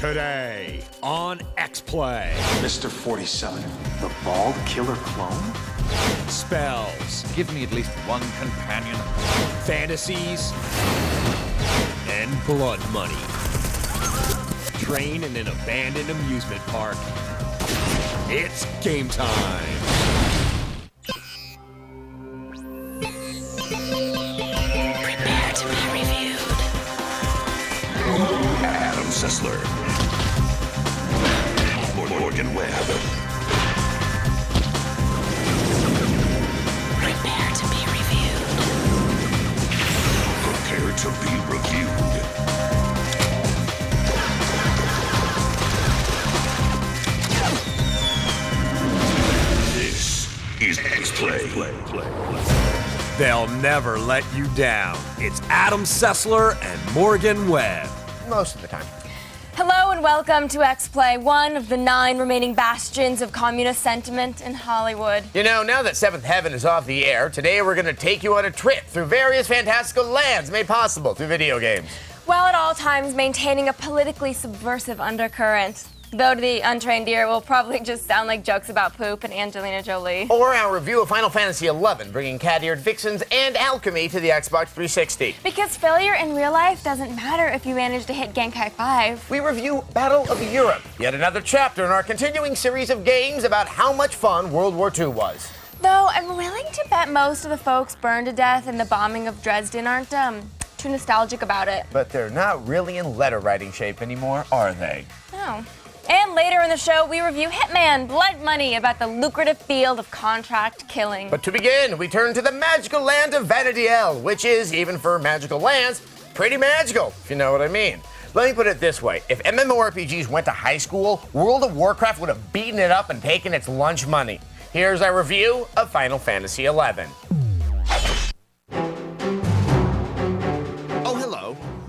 Today on X-Play. Mr. 47, the bald killer clone? Spells, Give me at least one companion. fantasies, and blood money. Train in an abandoned amusement park. It's game time. Prepare to be reviewed. Adam Sessler. Morgan Webb. Prepare to be reviewed. Prepare to be reviewed. This is X-Play. They'll never let you down. It's Adam Sessler and Morgan Webb. Most of the time. Hello and welcome to X-Play, one of the 9 remaining bastions of communist sentiment in Hollywood. You know, now that Seventh Heaven is off the air, today we're going to take you on a trip through various fantastical lands made possible through video games. While at all times maintaining a politically subversive undercurrent. Though to the untrained ear, it will probably just sound like jokes about poop and Angelina Jolie. Or our review of Final Fantasy XI, bringing cat-eared vixens and alchemy to the Xbox 360. Because failure in real life doesn't matter if you manage to hit Genkai 5. We review Battle of Europe, yet another chapter in our continuing series of games about how much fun World War II was. Though I'm willing to bet most of the folks burned to death in the bombing of Dresden aren't too nostalgic about it. But they're not really in letter-writing shape anymore, are they? No. And later in the show, we review Hitman Blood Money, about the lucrative field of contract killing. But to begin, we turn to the magical land of Vanadiel, which is, even for magical lands, pretty magical, if you know what I mean. Let me put it this way. If MMORPGs went to high school, World of Warcraft would have beaten it up and taken its lunch money. Here's our review of Final Fantasy XI.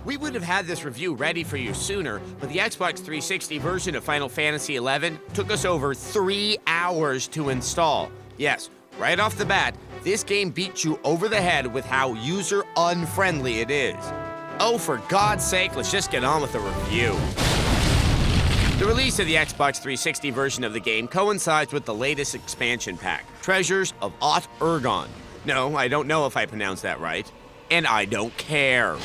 We would have had this review ready for you sooner, but the Xbox 360 version of Final Fantasy XI took us over 3 hours to install. Yes, right off the bat, this game beats you over the head with how user-unfriendly it is. Oh, for God's sake, let's just get on with the review. The release of the Xbox 360 version of the game coincides with the latest expansion pack, Treasures of Aut Urgon. No, I don't know if I pronounced that right, and I don't care.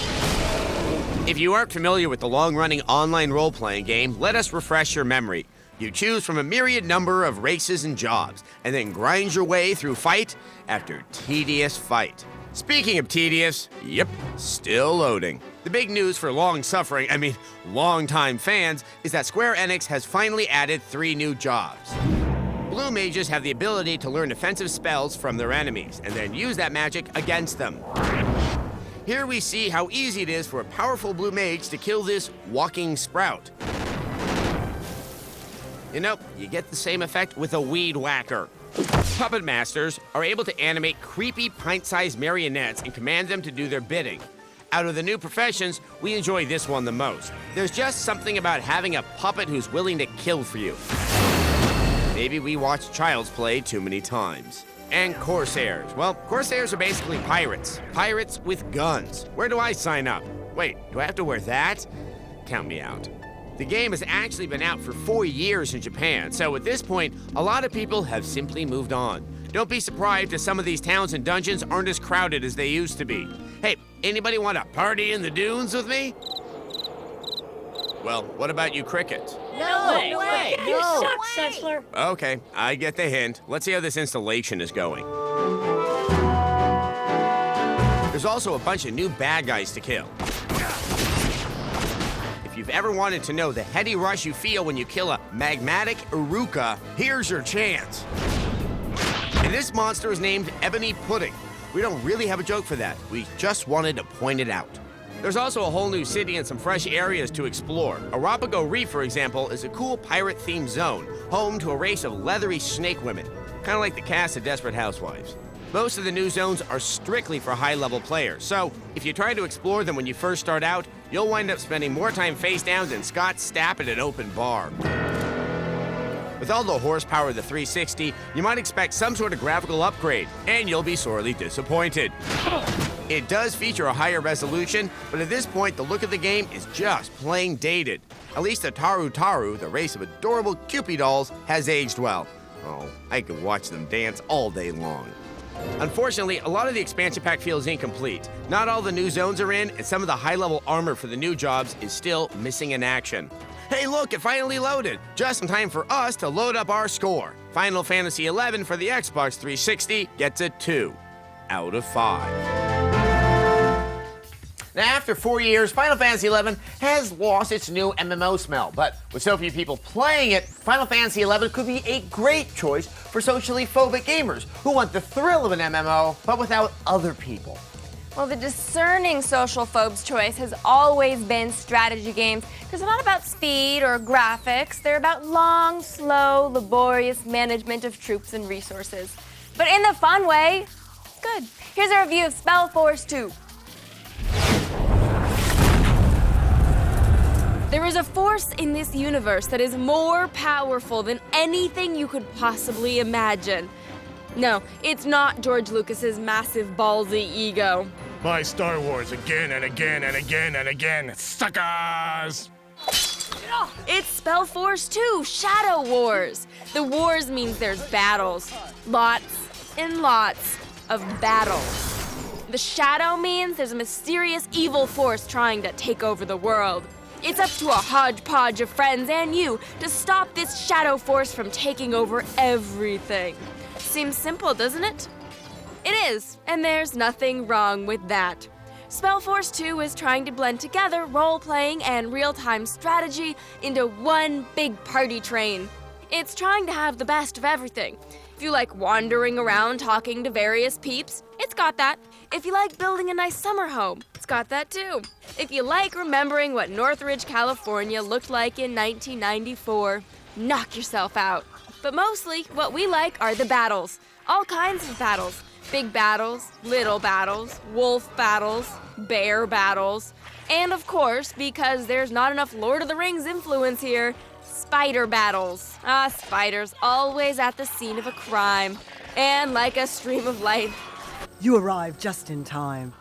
If you aren't familiar with the long-running online role-playing game, let us refresh your memory. You choose from a myriad number of races and jobs, and then grind your way through fight after tedious fight. Speaking of tedious, yep, still loading. The big news for long-time fans, is that Square Enix has finally added 3 new jobs. Blue mages have the ability to learn offensive spells from their enemies, and then use that magic against them. Here we see how easy it is for a powerful blue mage to kill this walking sprout. You know, you get the same effect with a weed whacker. Puppet masters are able to animate creepy pint-sized marionettes and command them to do their bidding. Out of the new professions, we enjoy this one the most. There's just something about having a puppet who's willing to kill for you. Maybe we watched Child's Play too many times. And Corsairs. Well, Corsairs are basically pirates. Pirates with guns. Where do I sign up? Wait, do I have to wear that? Count me out. The game has actually been out for 4 years in Japan, so at this point, a lot of people have simply moved on. Don't be surprised if some of these towns and dungeons aren't as crowded as they used to be. Hey, anybody want to party in the dunes with me? Well, what about you, Cricket? No way. You suck, Sessler. Okay, I get the hint. Let's see how this installation is going. There's also a bunch of new bad guys to kill. If you've ever wanted to know the heady rush you feel when you kill a magmatic Iruka, here's your chance. And this monster is named Ebony Pudding. We don't really have a joke for that. We just wanted to point it out. There's also a whole new city and some fresh areas to explore. Arapago Reef, for example, is a cool pirate-themed zone, home to a race of leathery snake women, kind of like the cast of Desperate Housewives. Most of the new zones are strictly for high-level players, so if you try to explore them when you first start out, you'll wind up spending more time face down than Scott Stapp at an open bar. With all the horsepower of the 360, you might expect some sort of graphical upgrade, and you'll be sorely disappointed. It does feature a higher resolution, but at this point, the look of the game is just plain dated. At least the Taru, the race of adorable Kewpie dolls, has aged well. Oh, I could watch them dance all day long. Unfortunately, a lot of the expansion pack feels incomplete. Not all the new zones are in, and some of the high-level armor for the new jobs is still missing in action. Hey, look, it finally loaded. Just in time for us to load up our score. Final Fantasy XI for the Xbox 360 gets a 2 out of 5. Now, after 4 years, Final Fantasy XI has lost its new MMO smell, but with so few people playing it, Final Fantasy XI could be a great choice for socially phobic gamers who want the thrill of an MMO, but without other people. Well, the discerning social phobe's choice has always been strategy games, because they're not about speed or graphics. They're about long, slow, laborious management of troops and resources. But in the fun way, good. Here's a review of Spellforce 2. There is a force in this universe that is more powerful than anything you could possibly imagine. No, it's not George Lucas's massive ballsy ego. Buy Star Wars again and again and again and again. Suckers! It's Spellforce 2, Shadow Wars. The wars means there's battles. Lots and lots of battles. The shadow means there's a mysterious evil force trying to take over the world. It's up to a hodgepodge of friends and you to stop this shadow force from taking over everything. Seems simple, doesn't it? It is, and there's nothing wrong with that. Spellforce 2 is trying to blend together role-playing and real-time strategy into one big party train. It's trying to have the best of everything. If you like wandering around talking to various peeps, it's got that. If you like building a nice summer home, it's got that too. If you like remembering what Northridge, California looked like in 1994, knock yourself out. But mostly, what we like are the battles. All kinds of battles. Big battles, little battles, wolf battles, bear battles, and of course, because there's not enough Lord of the Rings influence here, spider battles. Spiders, always at the scene of a crime. And like a stream of light. You arrived just in time.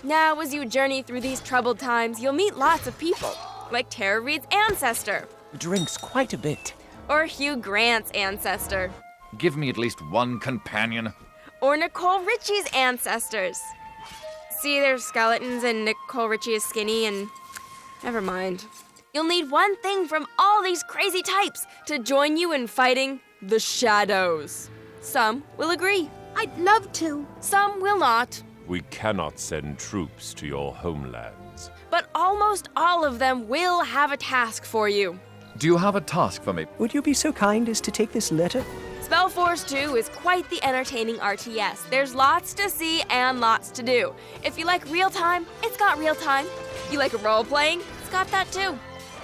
Now, as you journey through these troubled times, you'll meet lots of people, like Tara Reid's ancestor. Drinks quite a bit. Or Hugh Grant's ancestor. Give me at least one companion. Or Nicole Richie's ancestors. See, there's skeletons and Nicole Richie is skinny and... never mind. You'll need one thing from all these crazy types to join you in fighting the shadows. Some will agree. I'd love to. Some will not. We cannot send troops to your homelands. But almost all of them will have a task for you. Do you have a task for me? Would you be so kind as to take this letter? Spellforce 2 is quite the entertaining RTS. There's lots to see and lots to do. If you like real time, it's got real time. You like role-playing, it's got that too.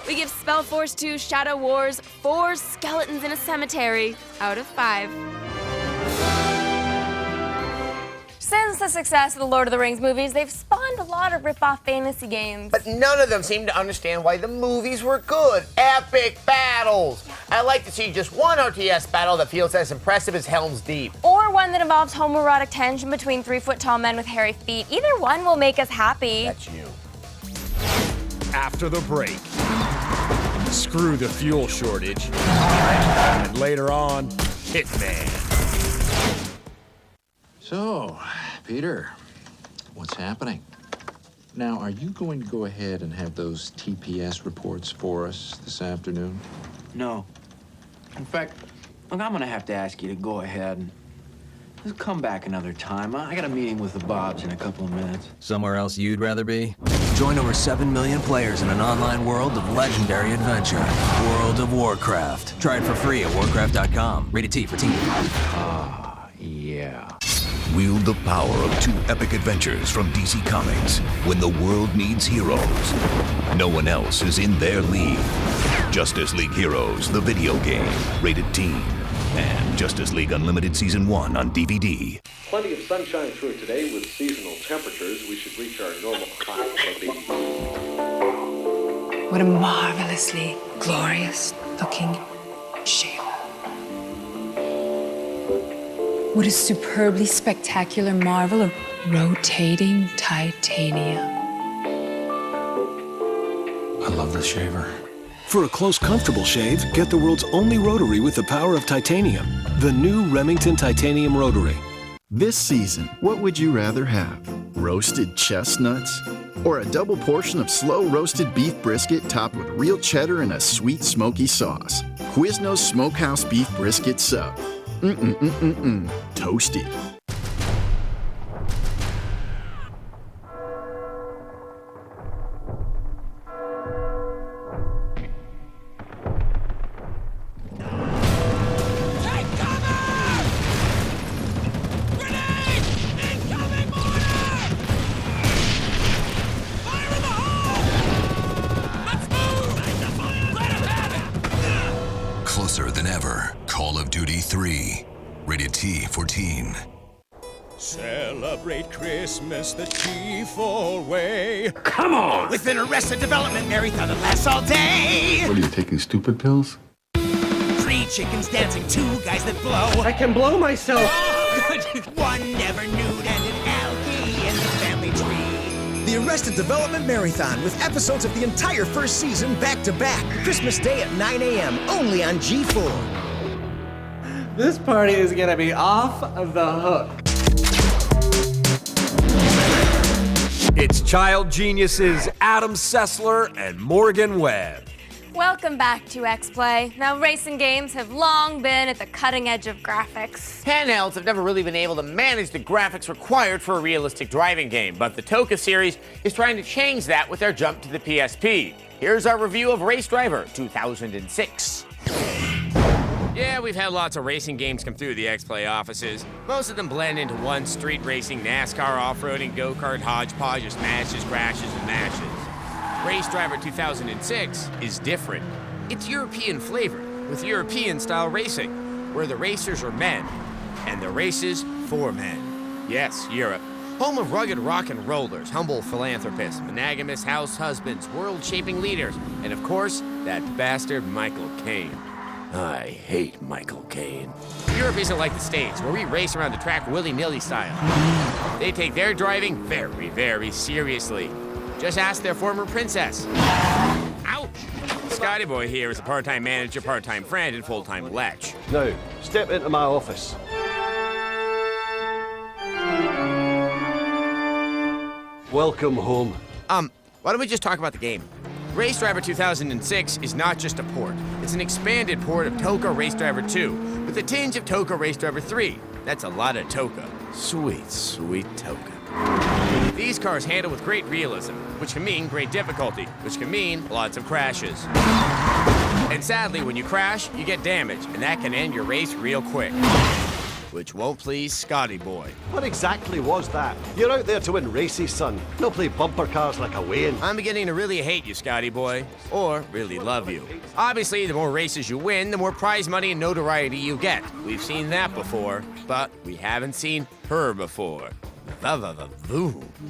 We give Spellforce 2 Shadow Wars 4 skeletons in a cemetery out of 5. Since the success of the Lord of the Rings movies, they've spawned a lot of rip-off fantasy games. But none of them seem to understand why the movies were good. Epic battles! I like to see just one RTS battle that feels as impressive as Helm's Deep. Or one that involves homoerotic tension between 3-foot-tall men with hairy feet. Either one will make us happy. That's you. After the break, screw the fuel shortage. And later on, Hitman. So, Peter, what's happening? Now, are you going to go ahead and have those TPS reports for us this afternoon? No. In fact, look, I'm gonna have to ask you to go ahead and just come back another time. I got a meeting with the Bobs in a couple of minutes. Somewhere else you'd rather be? Join over 7 million players in an online world of legendary adventure. World of Warcraft. Try it for free at warcraft.com. Rated T for teen. Yeah. Wield the power of 2 epic adventures from DC Comics. When the world needs heroes, no one else is in their league. Justice League Heroes, the video game, rated teen. And Justice League Unlimited Season 1 on DVD. Plenty of sunshine through today with seasonal temperatures. We should reach our normal high of 80. What a marvelously glorious looking shaver. What a superbly spectacular marvel of rotating titanium. I love this shaver. For a close, comfortable shave, get the world's only rotary with the power of titanium. The new Remington Titanium Rotary. This season, what would you rather have? Roasted chestnuts? Or a double portion of slow roasted beef brisket topped with real cheddar and a sweet smoky sauce? Quiznos Smokehouse Beef Brisket Sub. Toasty. Closer than ever, Call of Duty 3. Rated T for teen. Celebrate Christmas the T4 way. Come on! With an Arrested Development marathon that lasts all day. What are you, taking stupid pills? 3 chickens dancing, 2 guys that blow. I can blow myself. One never nude and an algae in the family tree. The Arrested Development Marathon with episodes of the entire first season back to back. Christmas Day at 9 a.m. only on G4. This party is gonna be off the hook. It's child geniuses Adam Sessler and Morgan Webb. Welcome back to X-Play. Now, racing games have long been at the cutting edge of graphics. Handhelds have never really been able to manage the graphics required for a realistic driving game, but the Toka series is trying to change that with their jump to the PSP. Here's our review of Race Driver 2006. Yeah, we've had lots of racing games come through the X-Play offices. Most of them blend into one: street racing, NASCAR, off-roading, go-kart, hodgepodge of smashes, crashes, and mashes. Race Driver 2006 is different. It's European flavor, with European-style racing, where the racers are men, and the races for men. Yes, Europe. Home of rugged rock and rollers, humble philanthropists, monogamous house husbands, world-shaping leaders, and of course, that bastard Michael Caine. I hate Michael Caine. Europe isn't like the States, where we race around the track willy-nilly style. They take their driving very, very seriously. Just ask their former princess. Ouch! Scotty Boy here is a part-time manager, part-time friend, and full-time lech. Now, step into my office. Welcome home. Why don't we just talk about the game? Race Driver 2006 is not just a port. It's an expanded port of Toka Race Driver 2, with a tinge of Toka Race Driver 3. That's a lot of Toka. Sweet, sweet Toka. These cars handle with great realism, which can mean great difficulty, which can mean lots of crashes. And sadly, when you crash, you get damage, and that can end your race real quick. Which won't please Scotty Boy. What exactly was that? You're out there to win races, son. Not play bumper cars like a Wayne. I'm beginning to really hate you, Scotty Boy, or really love you. Obviously, the more races you win, the more prize money and notoriety you get. We've seen that before, but we haven't seen her before.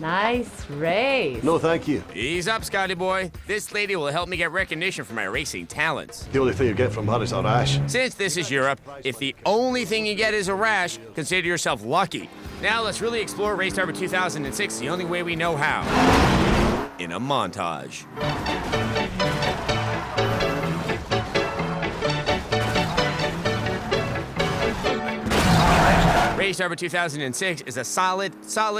Nice race. No, thank you. Ease up, Scotty Boy. This lady will help me get recognition for my racing talents. The only thing you get from her is a rash. Since this is Europe, if the only thing you get is a rash, consider yourself lucky. Now let's really explore Race Driver 2006 the only way we know how. In a montage. Race Driver 2006 is a solid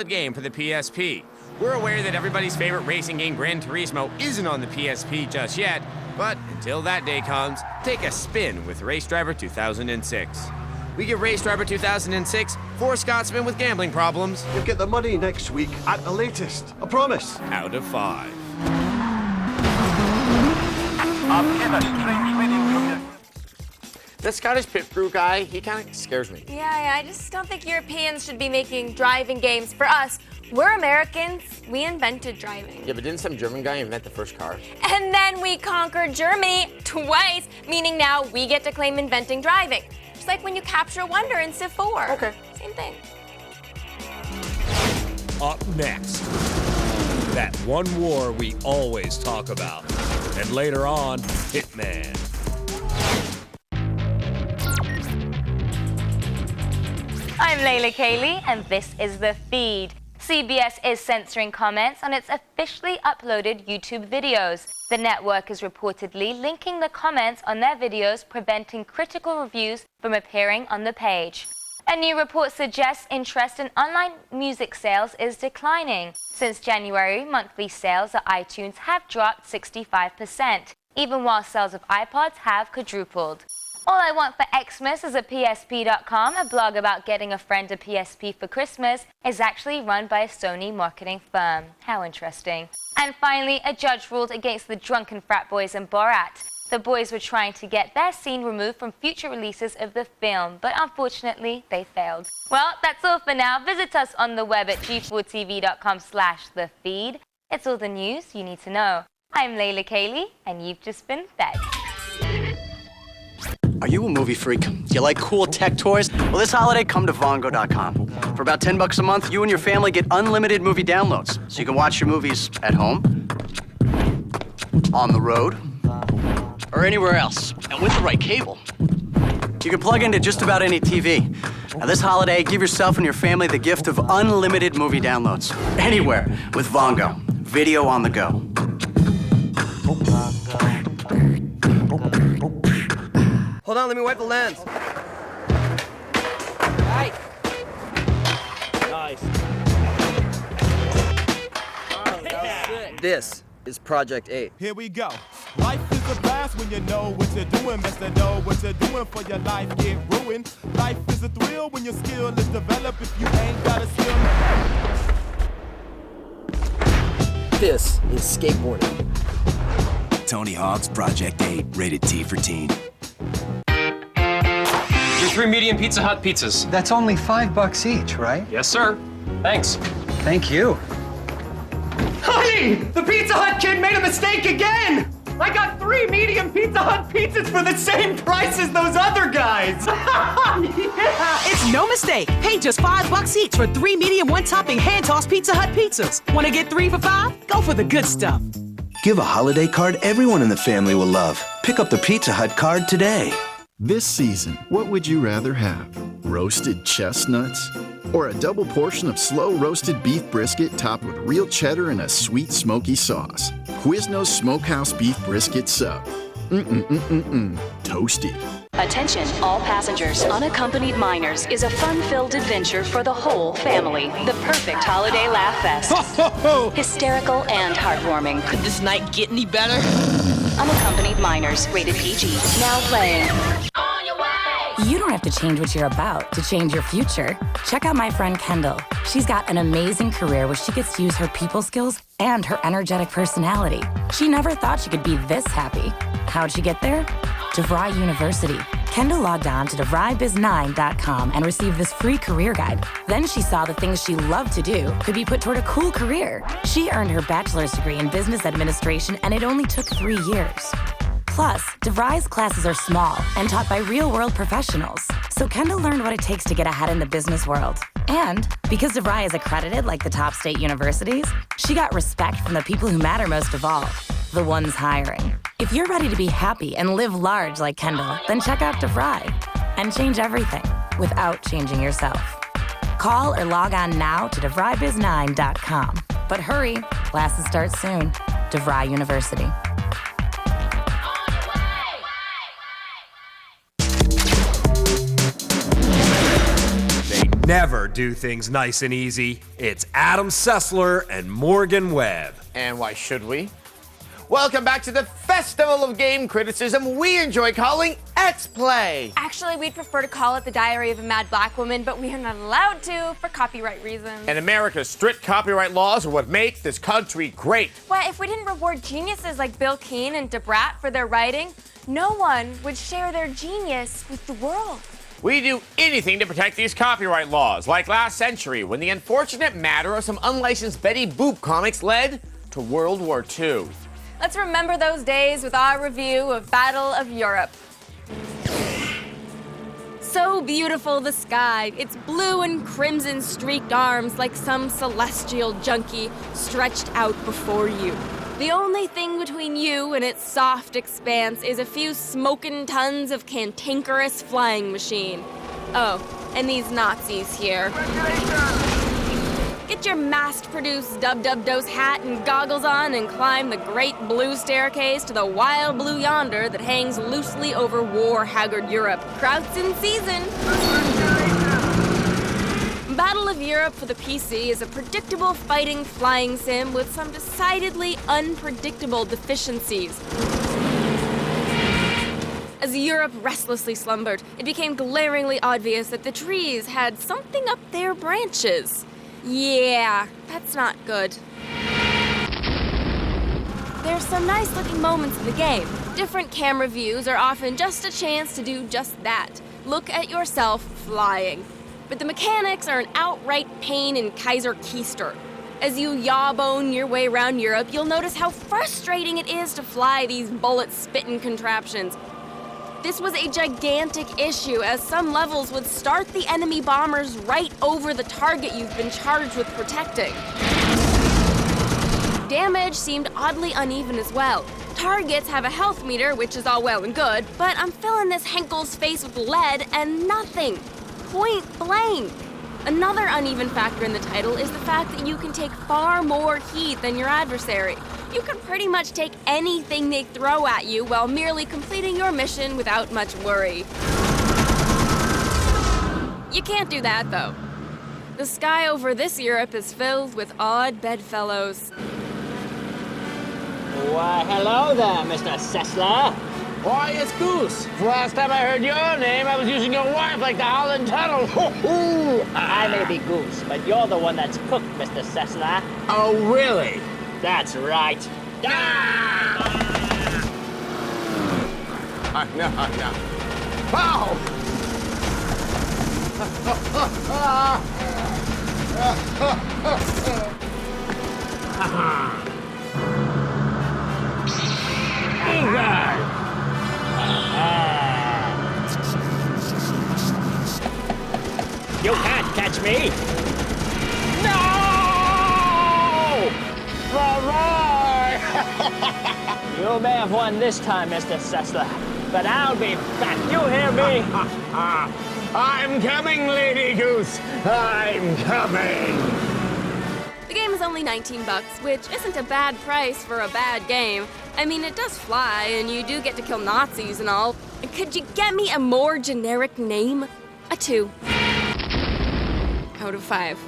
game for the PSP. We're aware that everybody's favorite racing game, Gran Turismo, isn't on the PSP just yet, but until that day comes, take a spin with Race Driver 2006. We give Race Driver 2006 4 Scotsmen with gambling problems. You'll get the money next week at the latest. I promise. Out of 5. The Scottish pit crew guy, he kind of scares me. Yeah, I just don't think Europeans should be making driving games. For us, we're Americans. We invented driving. Yeah, but didn't some German guy invent the first car? And then we conquered Germany twice, meaning now we get to claim inventing driving. Just like when you capture Wonder in Civ 4. Okay. Same thing. Up next, that one war we always talk about. And later on, Hitman. I'm Layla Cayley, and this is The Feed. CBS is censoring comments on its officially uploaded YouTube videos. The network is reportedly linking the comments on their videos, preventing critical reviews from appearing on the page. A new report suggests interest in online music sales is declining. Since January, monthly sales at iTunes have dropped 65%, even while sales of iPods have quadrupled. All I Want for Xmas is a PSP.com, a blog about getting a friend a PSP for Christmas, is actually run by a Sony marketing firm. How interesting. And finally, a judge ruled against the drunken frat boys in Borat. The boys were trying to get their scene removed from future releases of the film, but unfortunately, they failed. Well, that's all for now. Visit us on the web at g4tv.com/thefeed. It's all the news you need to know. I'm Layla Kaylee, and you've just been fed. Are you a movie freak? Do you like cool tech toys? Well, this holiday, come to Vongo.com. For about $10 a month, you and your family get unlimited movie downloads, so you can watch your movies at home, on the road, or anywhere else, and with the right cable. You can plug into just about any TV. Now, this holiday, give yourself and your family the gift of unlimited movie downloads. Anywhere with Vongo. Video on the go. Hold on, let me wipe the lens. Right. Nice. Oh, yeah. This is Project 8. Here we go. Life is a blast when you know what you're doing. Best to know what you're doing for your life get ruined. Life is a thrill when your skill is developed. If you ain't got a skill. This is skateboarding. Tony Hawk's Project 8, rated T for teen. Your 3 medium Pizza Hut pizzas. That's only $5 each, right? Yes, sir. Thanks. Thank you. Honey! The Pizza Hut kid made a mistake again! I got 3 medium Pizza Hut pizzas for the same price as those other guys! Yeah. It's no mistake. Pay just $5 each for 3 medium one-topping hand-tossed Pizza Hut pizzas. Want to get 3 for $5? Go for the good stuff. Give a holiday card everyone in the family will love. Pick up the Pizza Hut card today. This season, what would you rather have? Roasted chestnuts? Or a double portion of slow roasted beef brisket topped with real cheddar and a sweet smoky sauce? Quiznos Smokehouse Beef Brisket Sub. Toasty. Attention, all passengers. Unaccompanied Minors is a fun-filled adventure for the whole family. The perfect holiday laugh fest. Ho, ho, ho. Hysterical and heartwarming. Could this night get any better? Unaccompanied Minors, rated PG. Now playing. You don't have to change what you're about to change your future. Check out my friend Kendall. She's got an amazing career where she gets to use her people skills and her energetic personality. She never thought she could be this happy. How'd she get there? DeVry University. Kendall logged on to DeVryBiz9.com and received this free career guide. Then she saw the things she loved to do could be put toward a cool career. She earned her bachelor's degree in business administration, and it only took 3 years. Plus, DeVry's classes are small and taught by real-world professionals. So Kendall learned what it takes to get ahead in the business world. And because DeVry is accredited like the top state universities, she got respect from the people who matter most of all, the ones hiring. If you're ready to be happy and live large like Kendall, then check out DeVry and change everything without changing yourself. Call or log on now to DeVryBiz9.com. But hurry, classes start soon. DeVry University. Never do things nice and easy. It's Adam Sessler and Morgan Webb. And why should we? Welcome back to the Festival of Game Criticism we enjoy calling X-Play. Actually, we'd prefer to call it The Diary of a Mad Black Woman, but we are not allowed to for copyright reasons. And America's strict copyright laws are what make this country great. Why, if we didn't reward geniuses like Bill Keane and DeBrat for their writing, no one would share their genius with the world. We do anything to protect these copyright laws, like last century when the unfortunate matter of some unlicensed Betty Boop comics led to World War II. Let's remember those days with our review of Battle of Europe. So beautiful, the sky. Its blue and crimson streaked arms like some celestial junkie stretched out before you. The only thing between you and its soft expanse is a few smoking tons of cantankerous flying machine. Oh, and these Nazis here. Get your mass-produced dub-dub-dose hat and goggles on and climb the great blue staircase to the wild blue yonder that hangs loosely over war-haggard Europe. Krauts in season! Battle of Europe for the PC is a predictable fighting flying sim with some decidedly unpredictable deficiencies. As Europe restlessly slumbered, it became glaringly obvious that the trees had something up their branches. Yeah, that's not good. There's some nice-looking moments in the game. Different camera views are often just a chance to do just that. Look at yourself flying. But the mechanics are an outright pain in Kaiser Keister. As you yawbone your way around Europe, you'll notice how frustrating it is to fly these bullet-spitting contraptions. This was a gigantic issue, as some levels would start the enemy bombers right over the target you've been charged with protecting. Damage seemed oddly uneven as well. Targets have a health meter, which is all well and good, but I'm filling this Henkel's face with lead and nothing. Point blank. Another uneven factor in the title is the fact that you can take far more heat than your adversary. You can pretty much take anything they throw at you while merely completing your mission without much worry. You can't do that, though. The sky over this Europe is filled with odd bedfellows. Why, hello there, Mr. Sessler. Why, it's Goose. Last time I heard your name, I was using your wife like the Holland Tunnel. I may be Goose, but you're the one that's cooked, Mr. Sessler. Oh, really? That's right. No. Wow! You can't catch me! No! You may have won this time, Mr. Sessler, but I'll be back. You hear me? I'm coming, Lady Goose. I'm coming. The game is only $19, which isn't a bad price for a bad game. I mean, it does fly, and you do get to kill Nazis and all. Could you get me a more generic name? A 2 out of 5.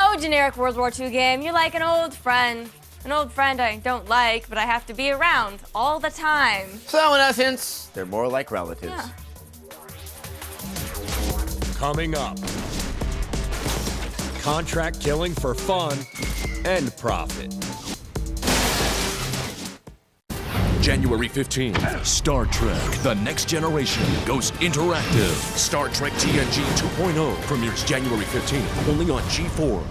Oh, generic World War II game, you're like an old friend. An old friend I don't like, but I have to be around all the time. So, in essence, they're more like relatives. Yeah. Coming up, contract killing for fun and profit. January 15th, Star Trek The Next Generation goes interactive. Star Trek TNG 2.0 premieres January 15th, only on G4.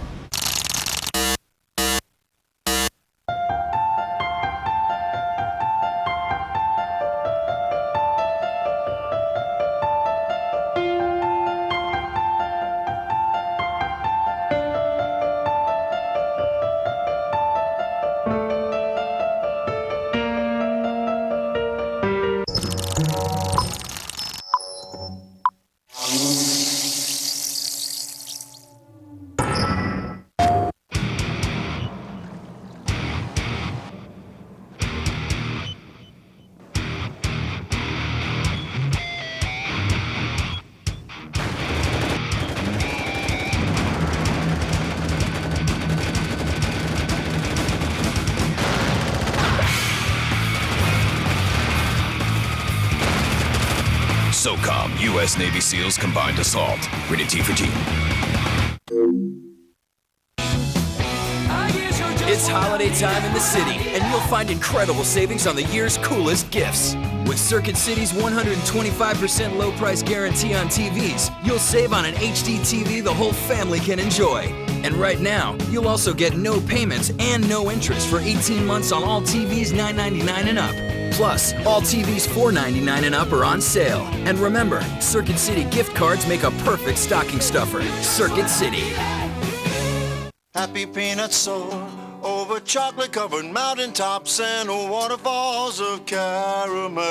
SOCOM, U.S. Navy SEALs Combined Assault. Rated T for Teen. It's holiday time in the city, and you'll find incredible savings on the year's coolest gifts. With Circuit City's 125% low price guarantee on TVs, you'll save on an HD TV the whole family can enjoy. And right now, you'll also get no payments and no interest for 18 months on all TVs $9.99 and up. Plus, all TVs $4.99 and up are on sale. And remember, Circuit City gift cards make a perfect stocking stuffer. Circuit City. Happy peanuts soar over chocolate-covered mountaintops and waterfalls of caramel.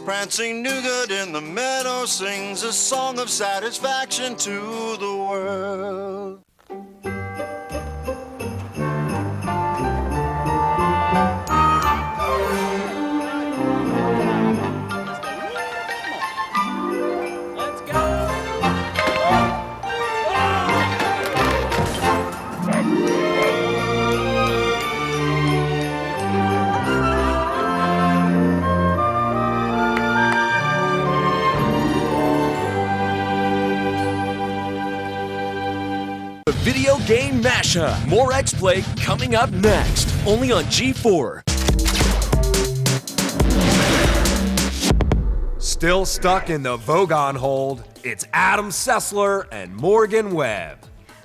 Prancing nougat in the meadow sings a song of satisfaction to the world. The video game mashup. More X-Play coming up next. Only on G4. Still stuck in the Vogon hold, it's Adam Sessler and Morgan Webb.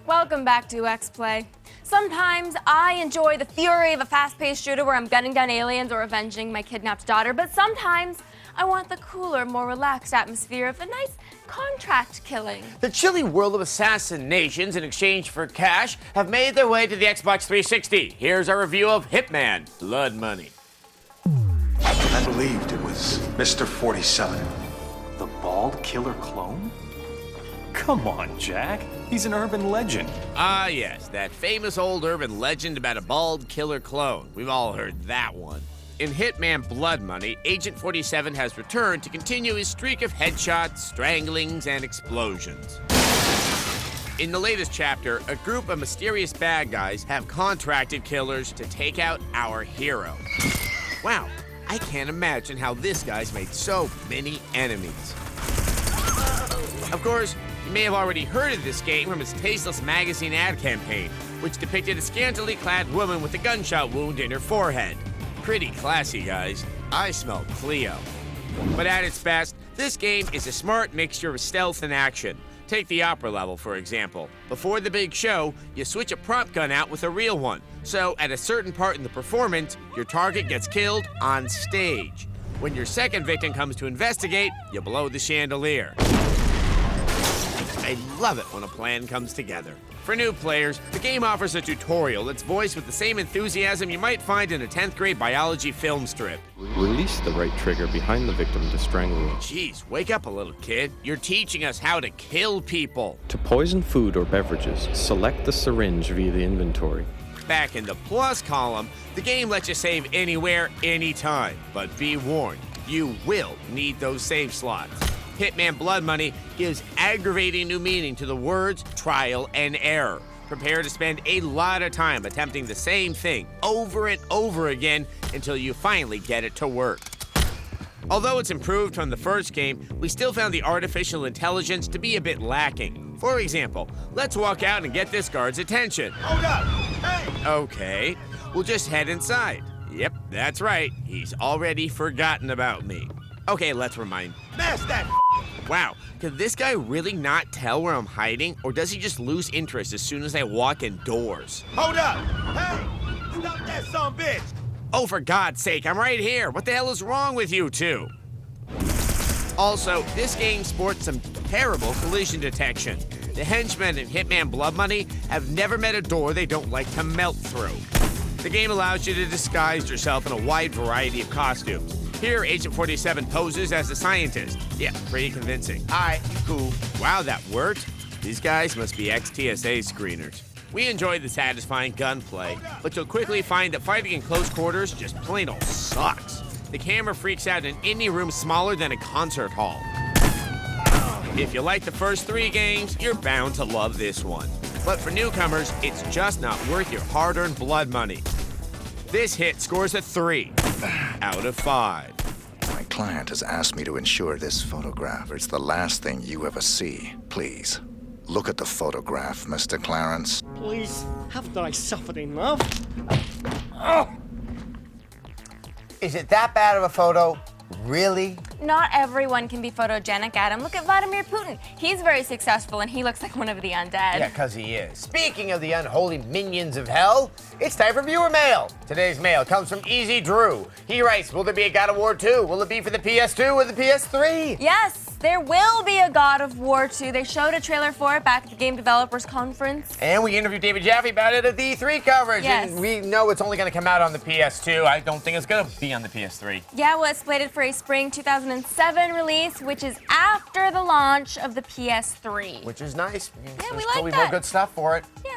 Welcome back to X-Play. Sometimes I enjoy the fury of a fast-paced shooter where I'm gunning down aliens or avenging my kidnapped daughter, but sometimes I want the cooler, more relaxed atmosphere of a nice contract killing. The chilly world of assassinations in exchange for cash have made their way to the Xbox 360. Here's our review of Hitman Blood Money. I believed it was Mr. 47. The bald killer clone? Come on, Jack. He's an urban legend. Ah, yes, that famous old urban legend about a bald killer clone. We've all heard that one. In Hitman Blood Money, Agent 47 has returned to continue his streak of headshots, stranglings, and explosions. In the latest chapter, a group of mysterious bad guys have contracted killers to take out our hero. Wow, I can't imagine how this guy's made so many enemies. Of course, you may have already heard of this game from its tasteless magazine ad campaign, which depicted a scantily clad woman with a gunshot wound in her forehead. Pretty classy, guys. I smell Cleo. But at its best, this game is a smart mixture of stealth and action. Take the opera level, for example. Before the big show, you switch a prop gun out with a real one. So at a certain part in the performance, your target gets killed on stage. When your second victim comes to investigate, you blow the chandelier. I love it when a plan comes together. For new players, the game offers a tutorial that's voiced with the same enthusiasm you might find in a 10th grade biology film strip. Release the right trigger behind the victim to strangle them. Jeez, wake up a little kid. You're teaching us how to kill people. To poison food or beverages, select the syringe via the inventory. Back in the plus column, the game lets you save anywhere, anytime. But be warned, you will need those save slots. Hitman Blood Money gives aggravating new meaning to the words trial and error. Prepare to spend a lot of time attempting the same thing over and over again until you finally get it to work. Although it's improved from the first game, we still found the artificial intelligence to be a bit lacking. For example, let's walk out and get this guard's attention. Hold up! Hey! Okay, we'll just head inside. Yep, that's right. He's already forgotten about me. Okay, let's remind. Smash that! Wow, could this guy really not tell where I'm hiding, or does he just lose interest as soon as I walk indoors? Hold up! Hey! Stop that son bitch! Oh, for God's sake, I'm right here. What the hell is wrong with you two? Also, this game sports some terrible collision detection. The henchmen in Hitman Blood Money have never met a door they don't like to melt through. The game allows you to disguise yourself in a wide variety of costumes. Here, Agent 47 poses as a scientist. Yeah, pretty convincing. All right, cool. Wow, that worked? These guys must be ex-TSA screeners. We enjoyed the satisfying gunplay, but you'll quickly find that fighting in close quarters just plain old sucks. The camera freaks out in any room smaller than a concert hall. If you like the first 3 games, you're bound to love this one. But for newcomers, it's just not worth your hard-earned blood money. This hit scores a 3 out of 5. My client has asked me to ensure this photograph is the last thing you ever see. Please, look at the photograph, Mr. Clarence. Please, haven't I suffered enough? Oh. Is it that bad of a photo? Really? Not everyone can be photogenic, Adam. Look at Vladimir Putin. He's very successful and he looks like one of the undead. Yeah, because he is. Speaking of the unholy minions of hell, it's time for viewer mail. Today's mail comes from Easy Drew. He writes, will there be a God of War 2? Will it be for the PS2 or the PS3? Yes. there will be a God of War 2. They showed a trailer for it back at the Game Developers Conference. And we interviewed David Jaffe about it at the E3 coverage. Yes. And we know it's only going to come out on the PS2. I don't think it's going to be on the PS3. Yeah, well, it's slated for a spring 2007 release, which is after the launch of the PS3. Which is nice. Yeah, There's we like probably that. more good stuff for it. Yeah.